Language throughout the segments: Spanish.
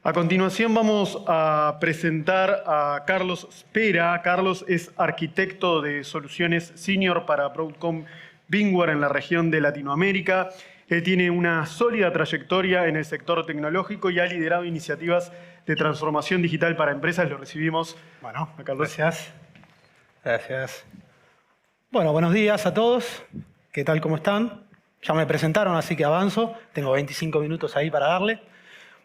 A continuación vamos a presentar a Carlos Spera. Carlos es arquitecto de soluciones senior para Broadcom VMware en la región de Latinoamérica. Él tiene una sólida trayectoria en el sector tecnológico y ha liderado iniciativas de transformación digital para empresas. Lo recibimos. Bueno, a Carlos. Gracias. Bueno, buenos días a todos. ¿Qué tal? ¿Cómo están? Ya me presentaron, así que avanzo. Tengo 25 minutos ahí para darle.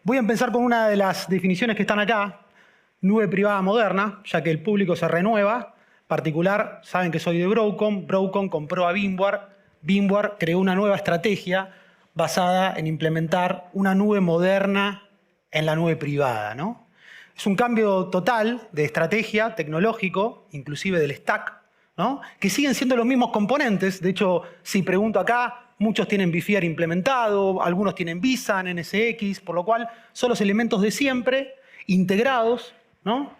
Voy a empezar con una de las definiciones que están acá. Nube privada moderna, ya que el público se renueva. En particular, saben que soy de Broadcom. Broadcom compró a VMware. VMware creó una nueva estrategia basada en implementar una nube moderna en la nube privada, ¿no? Es un cambio total de estrategia tecnológico, inclusive del stack, ¿no? Que siguen siendo los mismos componentes. De hecho, si pregunto acá, muchos tienen vSphere implementado, algunos tienen vSAN, NSX, por lo cual son los elementos de siempre, integrados, ¿no?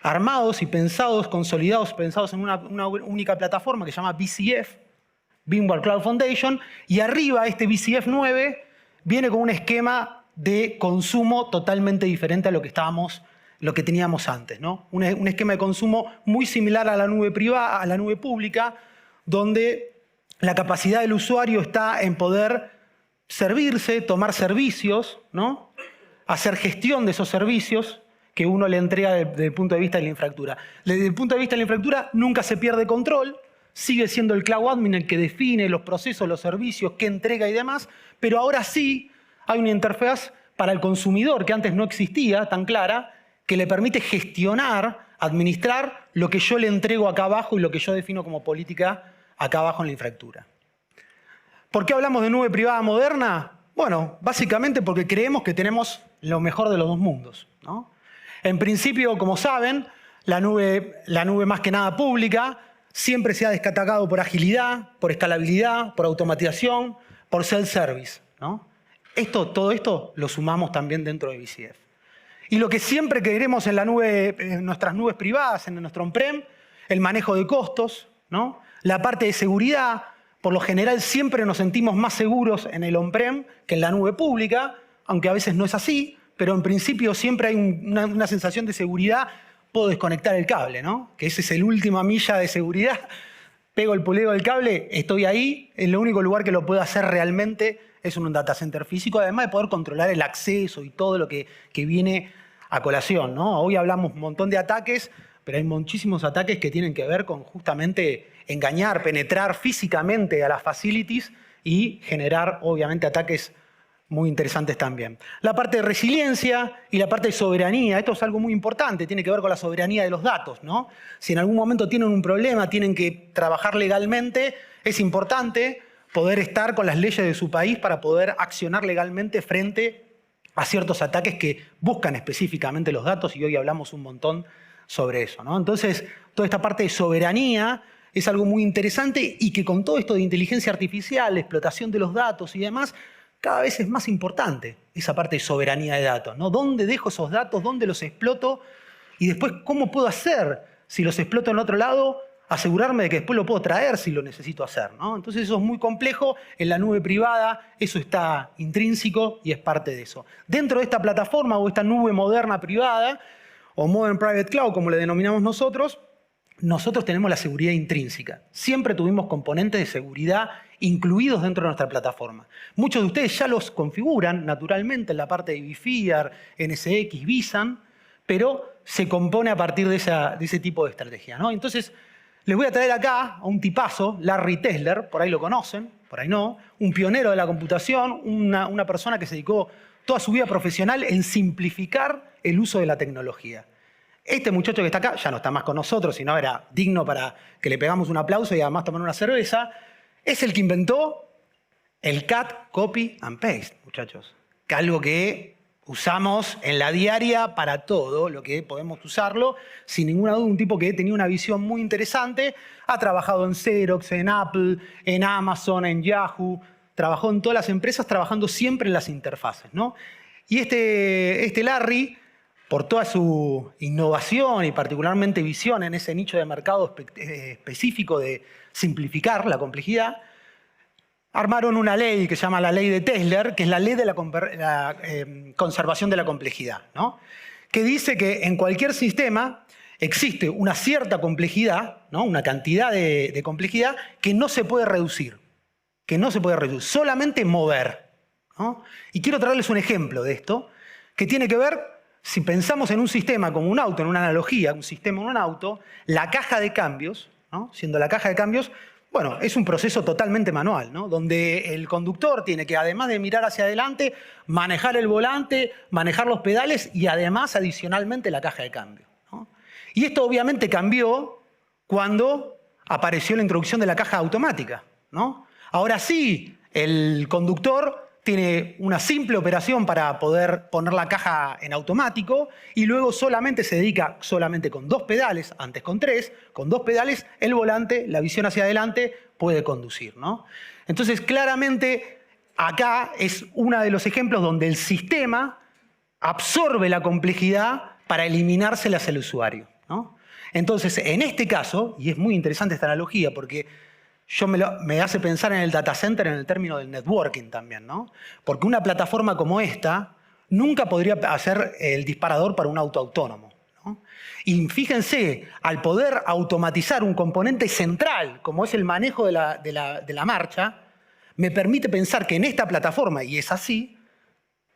Armados y pensados, consolidados, pensados en una única plataforma que se llama VCF, VMware Cloud Foundation, y arriba este VCF 9 viene con un esquema de consumo totalmente diferente a lo que teníamos antes, ¿no? Un esquema de consumo muy similar a la nube privada, a la nube pública, donde la capacidad del usuario está en poder servirse, tomar servicios, ¿no? Hacer gestión de esos servicios que uno le entrega desde el punto de vista de la infraestructura. Desde el punto de vista de la infraestructura nunca se pierde control, sigue siendo el Cloud Admin el que define los procesos, los servicios, qué entrega y demás, pero ahora sí hay una interfaz para el consumidor que antes no existía tan clara, que le permite gestionar, administrar lo que yo le entrego acá abajo y lo que yo defino como política acá abajo en la infraestructura. ¿Por qué hablamos de nube privada moderna? Bueno, básicamente porque creemos que tenemos lo mejor de los dos mundos, ¿no? En principio, como saben, la nube más que nada pública siempre se ha destacado por agilidad, por escalabilidad, por automatización, por self-service, ¿no? Todo esto lo sumamos también dentro de VCF. Y lo que siempre queremos en la nube, en nuestras nubes privadas, en nuestro on-prem, el manejo de costos, ¿no? La parte de seguridad, por lo general siempre nos sentimos más seguros en el on-prem que en la nube pública, aunque a veces no es así, pero en principio siempre hay una sensación de seguridad. Puedo desconectar el cable, ¿no? Que ese es el última milla de seguridad. Pego el poleo del cable, estoy ahí. El único lugar que lo puedo hacer realmente es en un data center físico, además de poder controlar el acceso y todo lo que viene a colación, ¿no? Hoy hablamos un montón de ataques, pero hay muchísimos ataques que tienen que ver con justamente engañar, penetrar físicamente a las facilities y generar, obviamente, ataques muy interesantes también. La parte de resiliencia y la parte de soberanía, esto es algo muy importante, tiene que ver con la soberanía de los datos, ¿no? Si en algún momento tienen un problema, tienen que trabajar legalmente, es importante poder estar con las leyes de su país para poder accionar legalmente frente a ciertos ataques que buscan específicamente los datos, y hoy hablamos un montón sobre eso, ¿no? Entonces, toda esta parte de soberanía es algo muy interesante y que con todo esto de inteligencia artificial, explotación de los datos y demás, cada vez es más importante esa parte de soberanía de datos, ¿no? ¿Dónde dejo esos datos? ¿Dónde los exploto? Y después, ¿cómo puedo hacer, si los exploto en otro lado, asegurarme de que después lo puedo traer si lo necesito hacer, ¿no? Entonces eso es muy complejo. En la nube privada eso está intrínseco y es parte de eso. Dentro de esta plataforma o esta nube moderna privada, o Modern Private Cloud, como le denominamos nosotros tenemos la seguridad intrínseca. Siempre tuvimos componentes de seguridad incluidos dentro de nuestra plataforma. Muchos de ustedes ya los configuran naturalmente en la parte de vSphere, NSX, vSAN, pero se compone a partir de ese tipo de estrategia, ¿no? Entonces, les voy a traer acá a un tipazo, Larry Tesler, por ahí lo conocen, por ahí no, un pionero de la computación, una persona que se dedicó toda su vida profesional en simplificar el uso de la tecnología. Este muchacho que está acá ya no está más con nosotros, sino era digno para que le pegamos un aplauso y además tomar una cerveza. Es el que inventó el cut, copy and paste, muchachos. Que algo que usamos en la diaria para todo, lo que podemos usarlo, sin ninguna duda, un tipo que tenía una visión muy interesante. Ha trabajado en Xerox, en Apple, en Amazon, en Yahoo. Trabajó en todas las empresas, trabajando siempre en las interfaces, ¿no? Y este Larry, por toda su innovación y particularmente visión en ese nicho de mercado específico de simplificar la complejidad, armaron una ley que se llama la ley de Tesler, que es la ley de la conservación de la complejidad, ¿no? Que dice que en cualquier sistema existe una cierta complejidad, ¿no? Una cantidad de complejidad que no se puede reducir, solamente mover, ¿no? Y quiero traerles un ejemplo de esto, que tiene que ver, si pensamos en un sistema como un auto, en una analogía, un sistema en un auto, la caja de cambios, ¿no? Siendo la caja de cambios, bueno, es un proceso totalmente manual, ¿no? Donde el conductor tiene que, además de mirar hacia adelante, manejar el volante, manejar los pedales y además, adicionalmente, la caja de cambio, ¿no? Y esto obviamente cambió cuando apareció la introducción de la caja automática, ¿no? Ahora sí, el conductor tiene una simple operación para poder poner la caja en automático y luego solamente se dedica con 2 pedales, antes con 3, con 2 pedales, el volante, la visión hacia adelante, puede conducir, ¿no? Entonces, claramente, acá es uno de los ejemplos donde el sistema absorbe la complejidad para eliminárselas al usuario, ¿no? Entonces, en este caso, y es muy interesante esta analogía porque me hace pensar en el data center en el término del networking también, ¿no? Porque una plataforma como esta nunca podría ser el disparador para un auto autónomo, ¿no? Y fíjense, al poder automatizar un componente central, como es el manejo de la marcha, me permite pensar que en esta plataforma, y es así,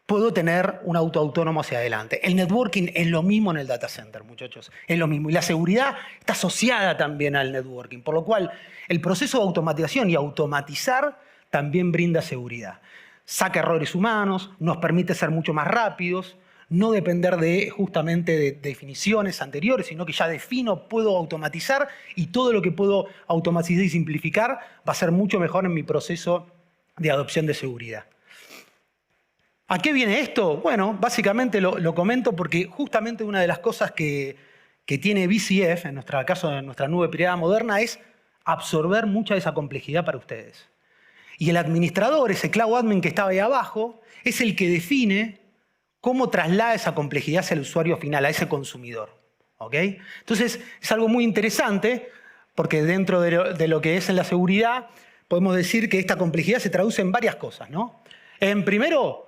puedo tener un auto autónomo hacia adelante. El networking es lo mismo en el data center, muchachos. Es lo mismo. Y la seguridad está asociada también al networking. Por lo cual, el proceso de automatización y automatizar también brinda seguridad. Saca errores humanos, nos permite ser mucho más rápidos, no depender justamente de definiciones anteriores, sino que ya defino, puedo automatizar y todo lo que puedo automatizar y simplificar va a ser mucho mejor en mi proceso de adopción de seguridad. ¿A qué viene esto? Bueno, básicamente lo comento porque justamente una de las cosas que tiene VCF, en nuestro caso, en nuestra nube privada moderna, es absorber mucha de esa complejidad para ustedes. Y el administrador, ese cloud admin que estaba ahí abajo, es el que define cómo traslada esa complejidad hacia el usuario final, a ese consumidor, ¿ok? Entonces, es algo muy interesante porque dentro de lo que es en la seguridad, podemos decir que esta complejidad se traduce en varias cosas, ¿no? Primero,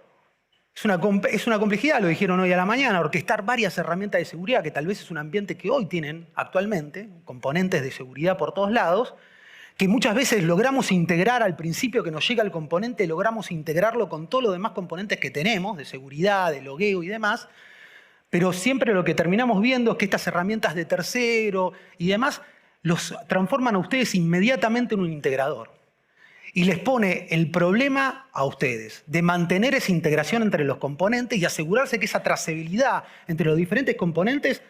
es una complejidad, lo dijeron hoy a la mañana, orquestar varias herramientas de seguridad, que tal vez es un ambiente que hoy tienen actualmente, componentes de seguridad por todos lados, que muchas veces logramos integrar al principio que nos llega el componente, logramos integrarlo con todos los demás componentes que tenemos, de seguridad, de logueo y demás, pero siempre lo que terminamos viendo es que estas herramientas de tercero y demás los transforman a ustedes inmediatamente en un integrador. Y les pone el problema a ustedes de mantener esa integración entre los componentes y asegurarse que esa trazabilidad entre los diferentes componentes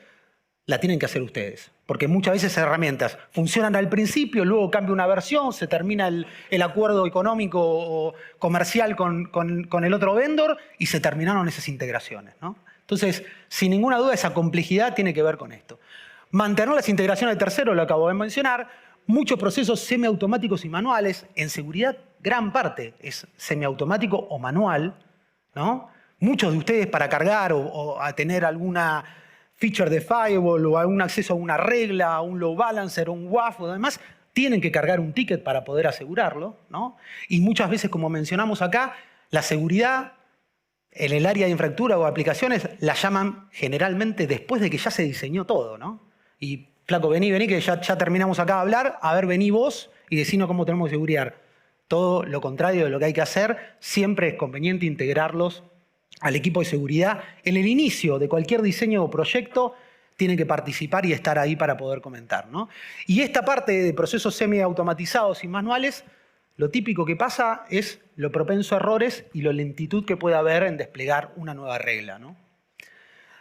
la tienen que hacer ustedes. Porque muchas veces esas herramientas funcionan al principio, luego cambia una versión, se termina el acuerdo económico o comercial con el otro vendor y se terminaron esas integraciones, ¿no? Entonces, sin ninguna duda, esa complejidad tiene que ver con esto. Mantener las integraciones de terceros, lo acabo de mencionar. Muchos procesos semiautomáticos y manuales, en seguridad gran parte es semiautomático o manual, ¿no? Muchos de ustedes para cargar o a tener alguna feature de firewall o algún acceso a una regla, a un load balancer o un WAF o demás, tienen que cargar un ticket para poder asegurarlo, ¿no? Y muchas veces, como mencionamos acá, la seguridad en el área de infraestructura o aplicaciones la llaman generalmente después de que ya se diseñó todo, ¿no? Y flaco, vení, que ya terminamos acá de hablar, a ver, vení vos y decinos cómo tenemos que seguridad. Todo lo contrario de lo que hay que hacer, siempre es conveniente integrarlos al equipo de seguridad. En el inicio de cualquier diseño o proyecto tienen que participar y estar ahí para poder comentar, ¿no? Y esta parte de procesos semiautomatizados y manuales, lo típico que pasa es lo propenso a errores y la lentitud que puede haber en desplegar una nueva regla, ¿no?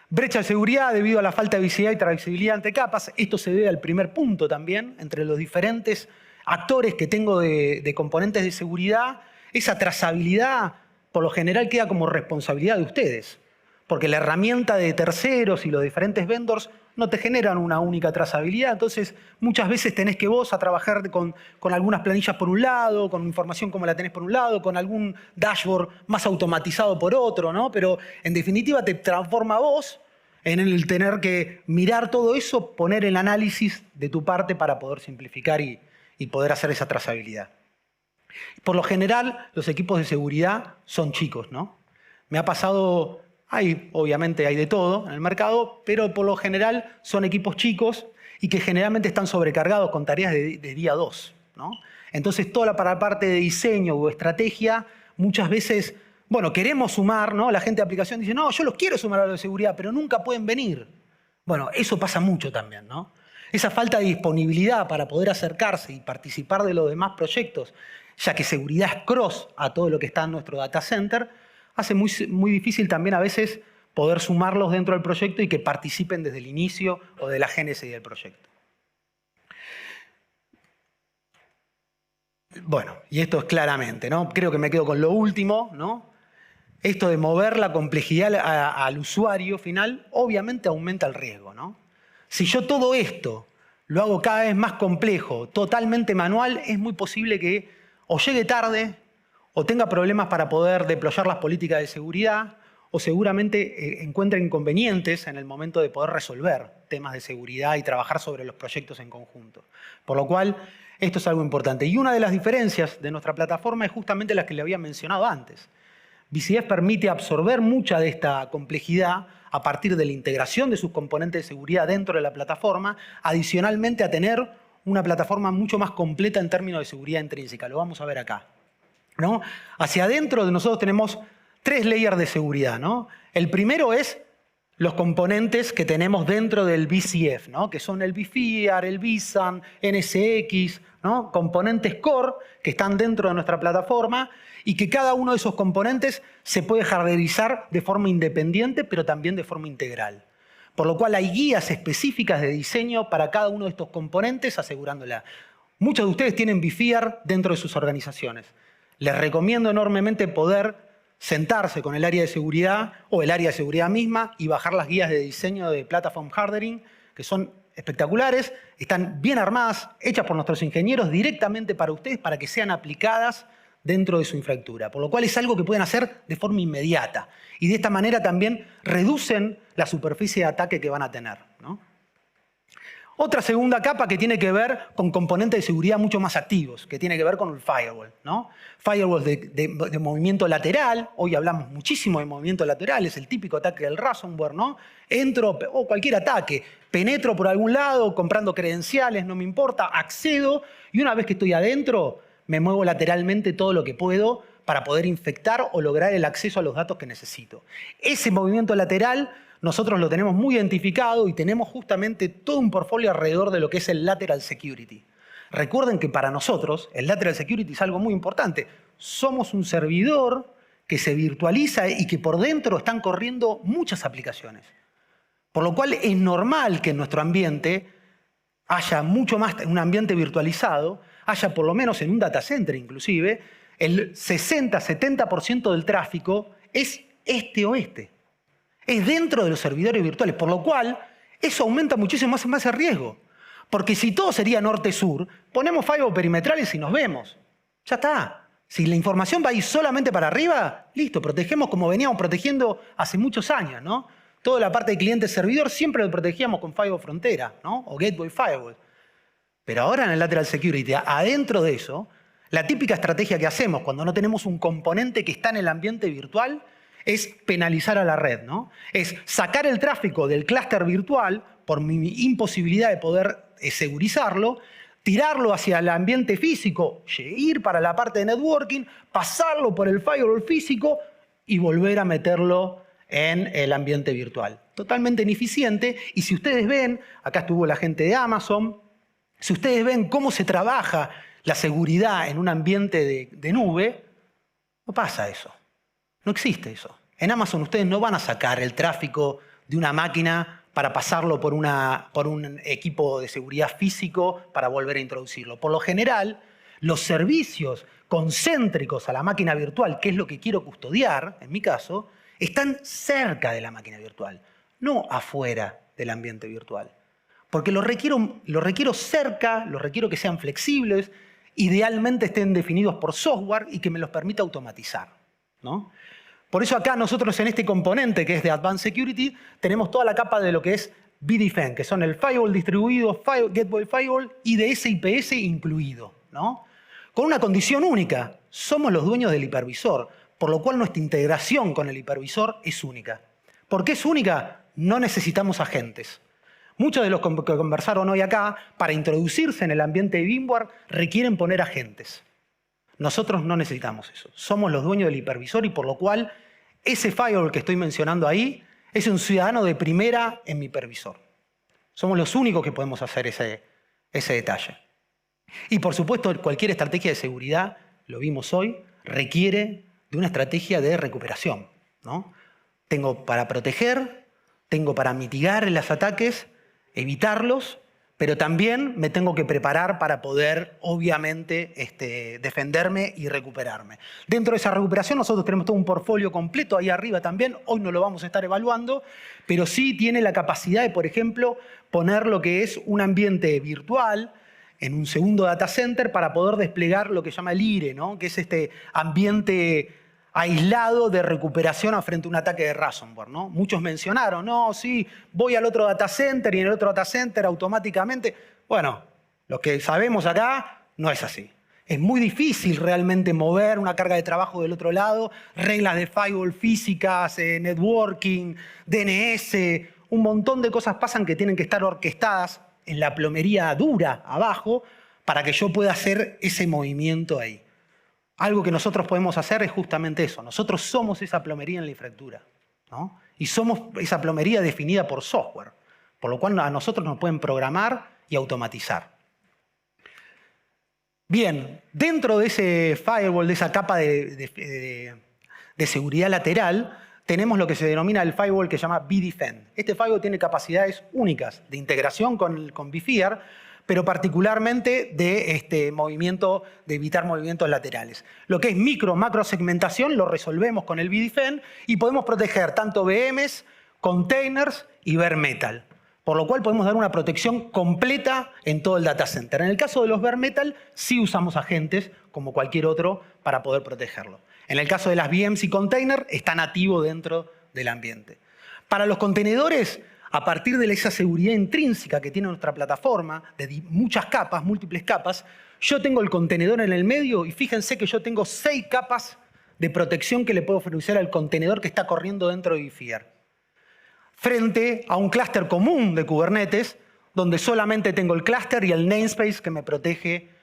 Brecha de seguridad debido a la falta de visibilidad y trazabilidad entre capas. Esto se debe al primer punto también, entre los diferentes actores que tengo de componentes de seguridad. Esa trazabilidad, por lo general, queda como responsabilidad de ustedes, porque la herramienta de terceros y los diferentes vendors no te generan una única trazabilidad. Entonces, muchas veces tenés que vos a trabajar con algunas planillas por un lado, con información como la tenés por un lado, con algún dashboard más automatizado por otro, ¿no? Pero, en definitiva, te transforma a vos en el tener que mirar todo eso, poner el análisis de tu parte para poder simplificar y poder hacer esa trazabilidad. Por lo general, los equipos de seguridad son chicos, ¿no? Me ha pasado, obviamente hay de todo en el mercado, pero por lo general son equipos chicos y que generalmente están sobrecargados con tareas de día 2, ¿no? Entonces, toda la parte de diseño o estrategia, muchas veces, bueno, queremos sumar, ¿no? La gente de aplicación dice, no, yo los quiero sumar a lo de seguridad, pero nunca pueden venir. Bueno, eso pasa mucho también, ¿no? Esa falta de disponibilidad para poder acercarse y participar de los demás proyectos, ya que seguridad es cross a todo lo que está en nuestro data center, hace muy difícil también a veces poder sumarlos dentro del proyecto y que participen desde el inicio o de la génesis del proyecto. Bueno, y esto es claramente, ¿no? Creo que me quedo con lo último, ¿no? Esto de mover la complejidad al usuario final, obviamente aumenta el riesgo, ¿no? Si yo todo esto lo hago cada vez más complejo, totalmente manual, es muy posible que o llegue tarde, o tenga problemas para poder deployar las políticas de seguridad, o seguramente encuentre inconvenientes en el momento de poder resolver temas de seguridad y trabajar sobre los proyectos en conjunto. Por lo cual, esto es algo importante. Y una de las diferencias de nuestra plataforma es justamente la que le había mencionado antes. VCF permite absorber mucha de esta complejidad a partir de la integración de sus componentes de seguridad dentro de la plataforma, adicionalmente a tener una plataforma mucho más completa en términos de seguridad intrínseca. Lo vamos a ver acá, ¿no? Hacia adentro de nosotros tenemos 3 layers de seguridad, ¿no? El primero es los componentes que tenemos dentro del VCF, ¿no? Que son el vFear, el vSAN, NSX, ¿no? Componentes core que están dentro de nuestra plataforma y que cada uno de esos componentes se puede harderizar de forma independiente, pero también de forma integral. Por lo cual hay guías específicas de diseño para cada uno de estos componentes asegurándola. Muchos de ustedes tienen vFear dentro de sus organizaciones. Les recomiendo enormemente poder sentarse con el área de seguridad o el área de seguridad misma y bajar las guías de diseño de Platform Hardening, que son espectaculares, están bien armadas, hechas por nuestros ingenieros directamente para ustedes, para que sean aplicadas dentro de su infraestructura. Por lo cual es algo que pueden hacer de forma inmediata. Y de esta manera también reducen la superficie de ataque que van a tener, ¿no? Otra segunda capa que tiene que ver con componentes de seguridad mucho más activos, que tiene que ver con el firewall, ¿no? Firewall de movimiento lateral, hoy hablamos muchísimo de movimiento lateral, es el típico ataque del ransomware, ¿no? Entro, o cualquier ataque, penetro por algún lado, comprando credenciales, no me importa, accedo, y una vez que estoy adentro, me muevo lateralmente todo lo que puedo para poder infectar o lograr el acceso a los datos que necesito. Ese movimiento lateral nosotros lo tenemos muy identificado y tenemos justamente todo un portfolio alrededor de lo que es el lateral security. Recuerden que para nosotros el lateral security es algo muy importante. Somos un servidor que se virtualiza y que por dentro están corriendo muchas aplicaciones. Por lo cual es normal que en nuestro ambiente haya mucho más, un ambiente virtualizado, haya por lo menos en un data center inclusive, el 60-70% del tráfico es este-oeste. Es dentro de los servidores virtuales, por lo cual eso aumenta muchísimo más el riesgo. Porque si todo sería norte-sur, ponemos firewall perimetrales y nos vemos. Ya está. Si la información va a ir solamente para arriba, listo, protegemos como veníamos protegiendo hace muchos años, ¿no? Toda la parte de cliente-servidor siempre lo protegíamos con firewall frontera, ¿no? O gateway firewall. Pero ahora en el lateral security, adentro de eso, la típica estrategia que hacemos cuando no tenemos un componente que está en el ambiente virtual es penalizar a la red, ¿no? Es sacar el tráfico del clúster virtual por mi imposibilidad de poder segurizarlo, tirarlo hacia el ambiente físico, ir para la parte de networking, pasarlo por el firewall físico y volver a meterlo en el ambiente virtual. Totalmente ineficiente. Y si ustedes ven, acá estuvo la gente de Amazon, si ustedes ven cómo se trabaja la seguridad en un ambiente de nube, no pasa eso. No existe eso. En Amazon ustedes no van a sacar el tráfico de una máquina para pasarlo por un equipo de seguridad físico para volver a introducirlo. Por lo general, los servicios concéntricos a la máquina virtual, que es lo que quiero custodiar, en mi caso, están cerca de la máquina virtual, no afuera del ambiente virtual. Porque los requiero cerca, los requiero que sean flexibles, idealmente estén definidos por software y que me los permita automatizar, ¿no? Por eso acá nosotros en este componente que es de Advanced Security tenemos toda la capa de lo que es BDFN, que son el firewall distribuido, gateway firewall y de SIPS incluido, ¿no? con una condición única. Somos los dueños del hipervisor, por lo cual nuestra integración con el hipervisor es única. ¿Por qué es única? No necesitamos agentes. Muchos de los que conversaron hoy acá, para introducirse en el ambiente de VMware, requieren poner agentes. Nosotros no necesitamos eso. Somos los dueños del hipervisor y por lo cual ese firewall que estoy mencionando ahí es un ciudadano de primera en mi hipervisor. Somos los únicos que podemos hacer ese detalle. Y por supuesto, cualquier estrategia de seguridad, lo vimos hoy, requiere de una estrategia de recuperación, ¿no? Tengo para proteger, tengo para mitigar los ataques, evitarlos, pero también me tengo que preparar para poder, obviamente, defenderme y recuperarme. Dentro de esa recuperación nosotros tenemos todo un portfolio completo ahí arriba también. Hoy no lo vamos a estar evaluando, pero sí tiene la capacidad de, por ejemplo, poner lo que es un ambiente virtual en un segundo data center para poder desplegar lo que se llama el IRE, ¿no? Que es este ambiente aislado de recuperación frente a un ataque de ransomware, ¿no? Muchos mencionaron, no, sí, voy al otro data center y en el otro data center automáticamente. Bueno, lo que sabemos acá no es así. Es muy difícil realmente mover una carga de trabajo del otro lado, reglas de firewall físicas, networking, DNS, un montón de cosas pasan que tienen que estar orquestadas en la plomería dura abajo para que yo pueda hacer ese movimiento ahí. Algo que nosotros podemos hacer es justamente eso. Nosotros somos esa plomería en la infraestructura, ¿no? Y somos esa plomería definida por software, por lo cual a nosotros nos pueden programar y automatizar. Bien, dentro de ese firewall, de esa capa de seguridad lateral, tenemos lo que se denomina el firewall que se llama vDefend. Este firewall tiene capacidades únicas de integración con vFear, pero particularmente de movimiento, de evitar movimientos laterales. Lo que es macro segmentación lo resolvemos con el vDefend y podemos proteger tanto VMs, containers y bare metal. Por lo cual podemos dar una protección completa en todo el data center. En el caso de los bare metal, sí usamos agentes, como cualquier otro, para poder protegerlo. En el caso de las VMs y containers, está nativo dentro del ambiente. Para los contenedores, a partir de esa seguridad intrínseca que tiene nuestra plataforma, de muchas capas, múltiples capas, yo tengo el contenedor en el medio y fíjense que yo tengo 6 capas de protección que le puedo ofrecer al contenedor que está corriendo dentro de vFear. Frente a un clúster común de Kubernetes, donde solamente tengo el clúster y el namespace que me protege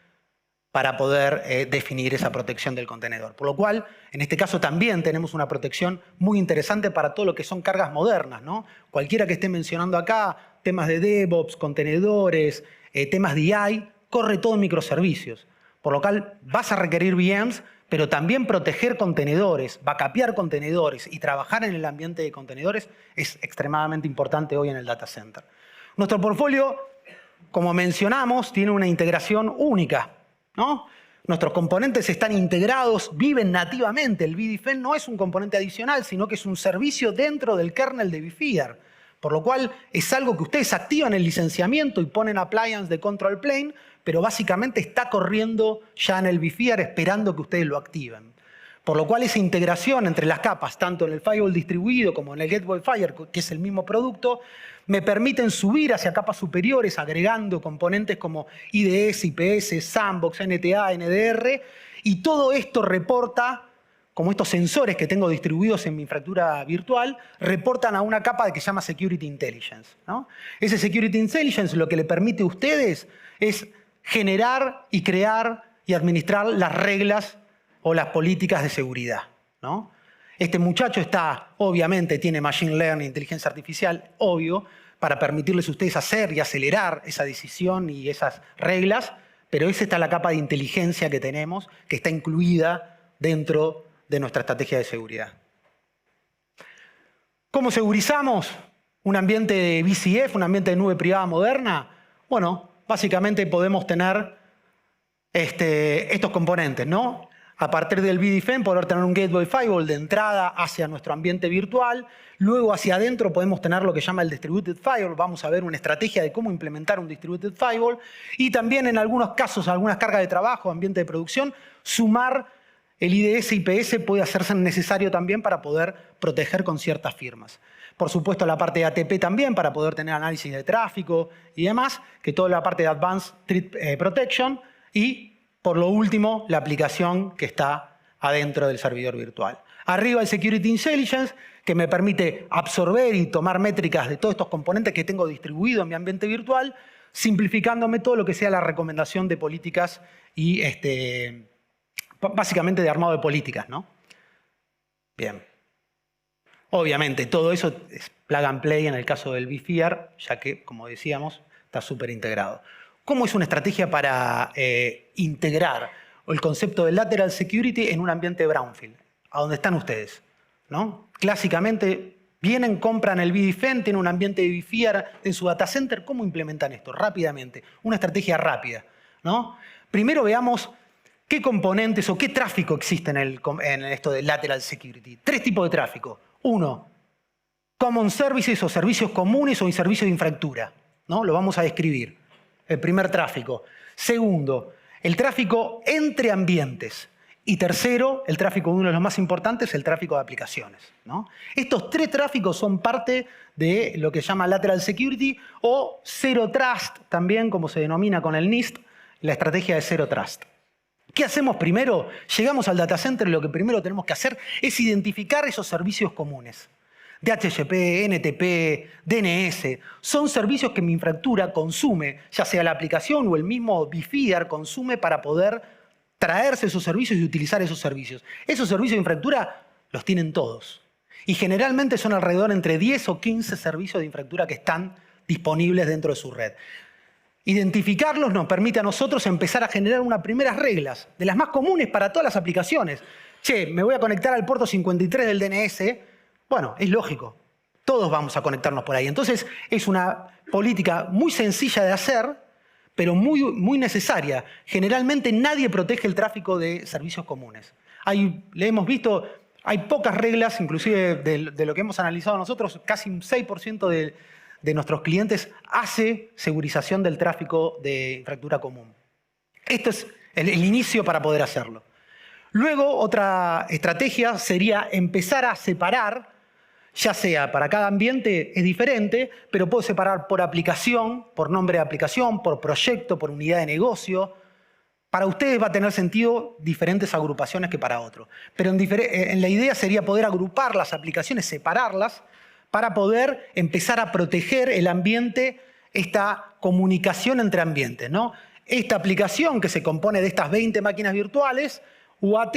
para poder definir esa protección del contenedor. Por lo cual, en este caso también tenemos una protección muy interesante para todo lo que son cargas modernas, ¿no? Cualquiera que esté mencionando acá, temas de DevOps, contenedores, temas de AI, corre todo en microservicios. Por lo cual vas a requerir VMs, pero también proteger contenedores, backupear contenedores y trabajar en el ambiente de contenedores es extremadamente importante hoy en el data center. Nuestro portfolio, como mencionamos, tiene una integración única, ¿no? Nuestros componentes están integrados, viven nativamente. El vDefend no es un componente adicional, sino que es un servicio dentro del kernel de vFear. Por lo cual es algo que ustedes activan el licenciamiento y ponen appliance de control plane, pero básicamente está corriendo ya en el vFear esperando que ustedes lo activen. Por lo cual esa integración entre las capas, tanto en el firewall distribuido como en el gateway firewall, que es el mismo producto, me permiten subir hacia capas superiores agregando componentes como IDS, IPS, Sandbox, NTA, NDR, y todo esto reporta, como estos sensores que tengo distribuidos en mi infraestructura virtual, reportan a una capa que se llama Security Intelligence, ¿no? Ese Security Intelligence lo que le permite a ustedes es generar y crear y administrar las reglas o las políticas de seguridad, ¿no? Este muchacho obviamente tiene Machine Learning, inteligencia artificial, obvio, para permitirles a ustedes hacer y acelerar esa decisión y esas reglas, pero esa está la capa de inteligencia que tenemos, que está incluida dentro de nuestra estrategia de seguridad. ¿Cómo segurizamos un ambiente de VCF, un ambiente de nube privada moderna? Bueno, básicamente podemos tener estos componentes, ¿no? A partir del vDefend poder tener un gateway firewall de entrada hacia nuestro ambiente virtual. Luego hacia adentro podemos tener lo que se llama el distributed firewall. Vamos a ver una estrategia de cómo implementar un distributed firewall. Y también en algunos casos, algunas cargas de trabajo, ambiente de producción, sumar el IDS IPS puede hacerse necesario también para poder proteger con ciertas firmas. Por supuesto la parte de ATP también para poder tener análisis de tráfico y demás, que toda la parte de Advanced Threat Protection y por lo último, la aplicación que está adentro del servidor virtual. Arriba el Security Intelligence, que me permite absorber y tomar métricas de todos estos componentes que tengo distribuidos en mi ambiente virtual, simplificándome todo lo que sea la recomendación de políticas y básicamente de armado de políticas, ¿no? Bien. Obviamente, todo eso es plug and play en el caso del vSphere, ya que, como decíamos, está súper integrado. ¿Cómo es una estrategia para integrar el concepto de lateral security en un ambiente brownfield? A donde están ustedes, ¿no? Clásicamente, vienen, compran el vDefend, tienen un ambiente de vSphere en su data center. ¿Cómo implementan esto? Rápidamente. Una estrategia rápida, ¿no? Primero veamos qué componentes o qué tráfico existe en esto de lateral security. 3 tipos de tráfico. 1, common services o servicios comunes o servicios de infraestructura, ¿no? Lo vamos a describir. El primer tráfico. Segundo, el tráfico entre ambientes. Y tercero, el tráfico, uno de los más importantes, el tráfico de aplicaciones, ¿no? Estos 3 tráficos son parte de lo que se llama lateral security o zero trust, también como se denomina con el NIST, la estrategia de zero trust. ¿Qué hacemos primero? Llegamos al data center y lo que primero tenemos que hacer es identificar esos servicios comunes. DHCP, NTP, DNS, son servicios que mi infraestructura consume, ya sea la aplicación o el mismo vSphere consume para poder traerse esos servicios y utilizar esos servicios. Esos servicios de infraestructura los tienen todos. Y generalmente son alrededor entre 10 o 15 servicios de infraestructura que están disponibles dentro de su red. Identificarlos nos permite a nosotros empezar a generar unas primeras reglas, de las más comunes para todas las aplicaciones. Che, me voy a conectar al puerto 53 del DNS. Bueno, es lógico. Todos vamos a conectarnos por ahí. Entonces, es una política muy sencilla de hacer, pero muy necesaria. Generalmente nadie protege el tráfico de servicios comunes. Le hemos visto, hay pocas reglas, inclusive de lo que hemos analizado nosotros, casi un 6% de nuestros clientes hace segurización del tráfico de infraestructura común. Esto es el inicio para poder hacerlo. Luego, otra estrategia sería empezar a separar, ya sea para cada ambiente es diferente, pero puedo separar por aplicación, por nombre de aplicación, por proyecto, por unidad de negocio. Para ustedes va a tener sentido diferentes agrupaciones que para otros. Pero en la idea sería poder agrupar las aplicaciones, separarlas, para poder empezar a proteger el ambiente, esta comunicación entre ambientes, ¿no? Esta aplicación que se compone de estas 20 máquinas virtuales, UAT,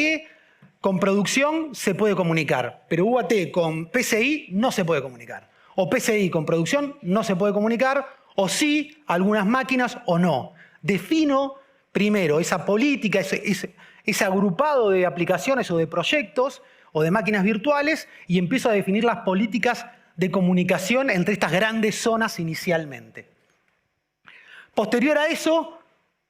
con producción se puede comunicar, pero UAT con PCI no se puede comunicar. O PCI con producción no se puede comunicar, o sí, algunas máquinas o no. Defino primero esa política, ese agrupado de aplicaciones o de proyectos o de máquinas virtuales y empiezo a definir las políticas de comunicación entre estas grandes zonas inicialmente. Posterior a eso,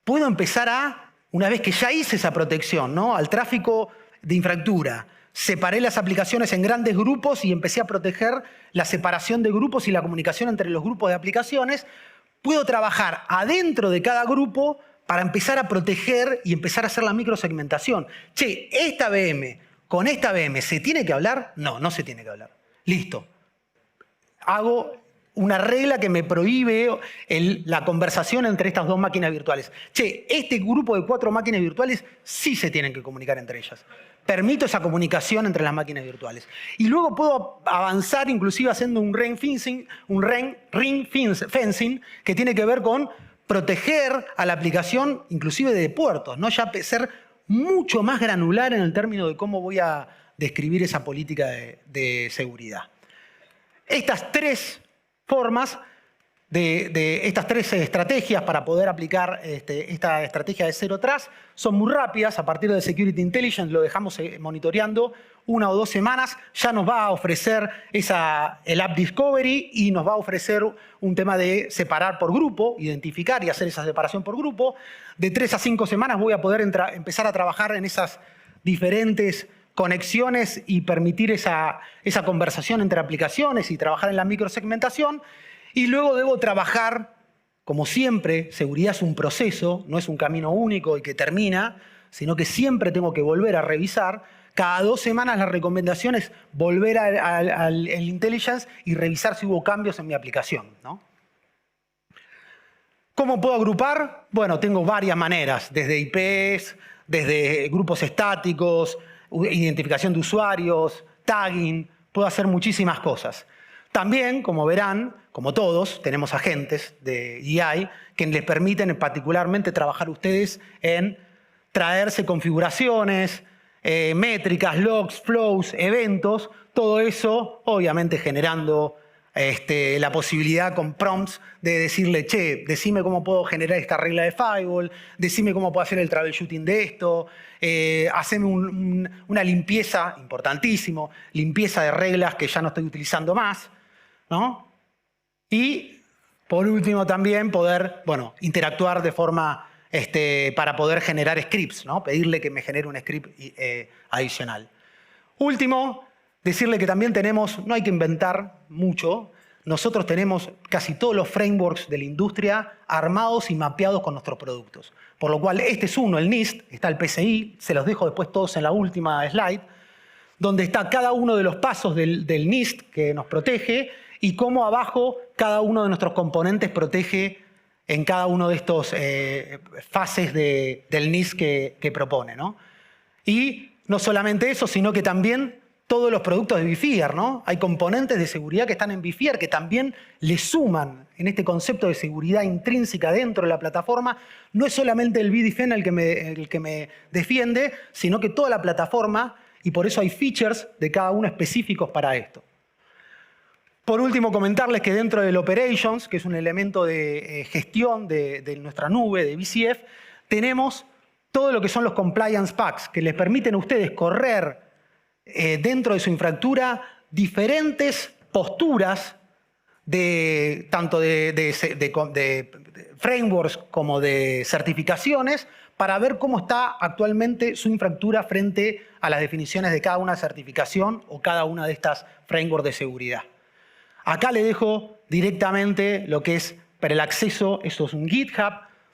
puedo empezar una vez que ya hice esa protección, ¿no?, al tráfico de infraestructura, separé las aplicaciones en grandes grupos y empecé a proteger la separación de grupos y la comunicación entre los grupos de aplicaciones, puedo trabajar adentro de cada grupo para empezar a proteger y empezar a hacer la microsegmentación. Che, esta VM con esta VM, ¿se tiene que hablar? No, no se tiene que hablar. Listo. Hago una regla que me prohíbe la conversación entre estas 2 máquinas virtuales. Che, este grupo de 4 máquinas virtuales sí se tienen que comunicar entre ellas. Permito esa comunicación entre las máquinas virtuales. Y luego puedo avanzar inclusive haciendo un ring fencing que tiene que ver con proteger a la aplicación inclusive de puertos, ¿no? Ya ser mucho más granular en el término de cómo voy a describir esa política de seguridad. Estas 3 formas, estas 3 estrategias para poder aplicar esta estrategia de Zero Trust son muy rápidas. A partir de Security Intelligence lo dejamos monitoreando 1 o 2 semanas. Ya nos va a ofrecer el App Discovery y nos va a ofrecer un tema de separar por grupo, identificar y hacer esa separación por grupo. De 3 a 5 semanas voy a poder empezar a trabajar en esas diferentes conexiones y permitir esa conversación entre aplicaciones y trabajar en la microsegmentación. Y luego debo trabajar, como siempre, seguridad es un proceso, no es un camino único y que termina, sino que siempre tengo que volver a revisar. Cada 2 semanas la recomendación es volver al intelligence y revisar si hubo cambios en mi aplicación, ¿no? ¿Cómo puedo agrupar? Bueno, tengo varias maneras, desde IPs, desde grupos estáticos, identificación de usuarios, tagging, puedo hacer muchísimas cosas. También, como verán, como todos, tenemos agentes de EI que les permiten particularmente trabajar ustedes en traerse configuraciones, métricas, logs, flows, eventos, todo eso obviamente generando la posibilidad con prompts de decirle, che, decime cómo puedo generar esta regla de firewall, decime cómo puedo hacer el troubleshooting de esto, haceme una limpieza, importantísimo, limpieza de reglas que ya no estoy utilizando más, ¿no? Y por último también poder, bueno, interactuar de forma para poder generar scripts, ¿no? Pedirle que me genere un script adicional. Último, decirle que también tenemos, no hay que inventar mucho, nosotros tenemos casi todos los frameworks de la industria armados y mapeados con nuestros productos. Por lo cual, este es uno, el NIST, está el PCI, se los dejo después todos en la última slide, donde está cada uno de los pasos del NIST que nos protege y cómo abajo cada uno de nuestros componentes protege en cada uno de estos fases del NIST que propone, ¿no? Y no solamente eso, sino que también todos los productos de vSphere, ¿no? Hay componentes de seguridad que están en vSphere que también le suman en este concepto de seguridad intrínseca dentro de la plataforma. No es solamente el vDefend el que me defiende, sino que toda la plataforma, y por eso hay features de cada uno específicos para esto. Por último, comentarles que dentro del Operations, que es un elemento de gestión de nuestra nube, de VCF, tenemos todo lo que son los Compliance Packs, que les permiten a ustedes correr dentro de su infraestructura diferentes posturas tanto de frameworks como de certificaciones para ver cómo está actualmente su infraestructura frente a las definiciones de cada una certificación o cada una de estas frameworks de seguridad. Acá le dejo directamente lo que es para el acceso, esto es un GitHub,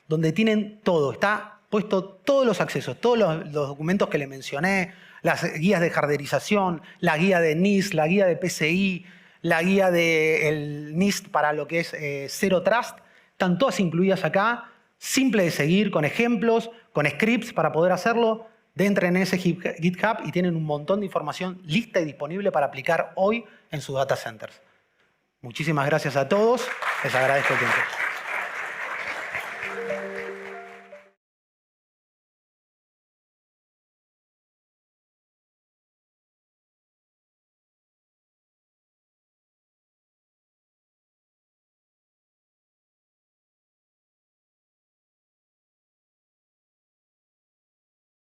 donde tienen todo, está puesto todos los accesos, todos los documentos que le mencioné, las guías de harderización, la guía de NIST, la guía de PCI, la guía del NIST para lo que es Zero Trust, están todas incluidas acá, simple de seguir, con ejemplos, con scripts para poder hacerlo. Entren en ese GitHub y tienen un montón de información lista y disponible para aplicar hoy en sus data centers. Muchísimas gracias a todos, les agradezco el tiempo.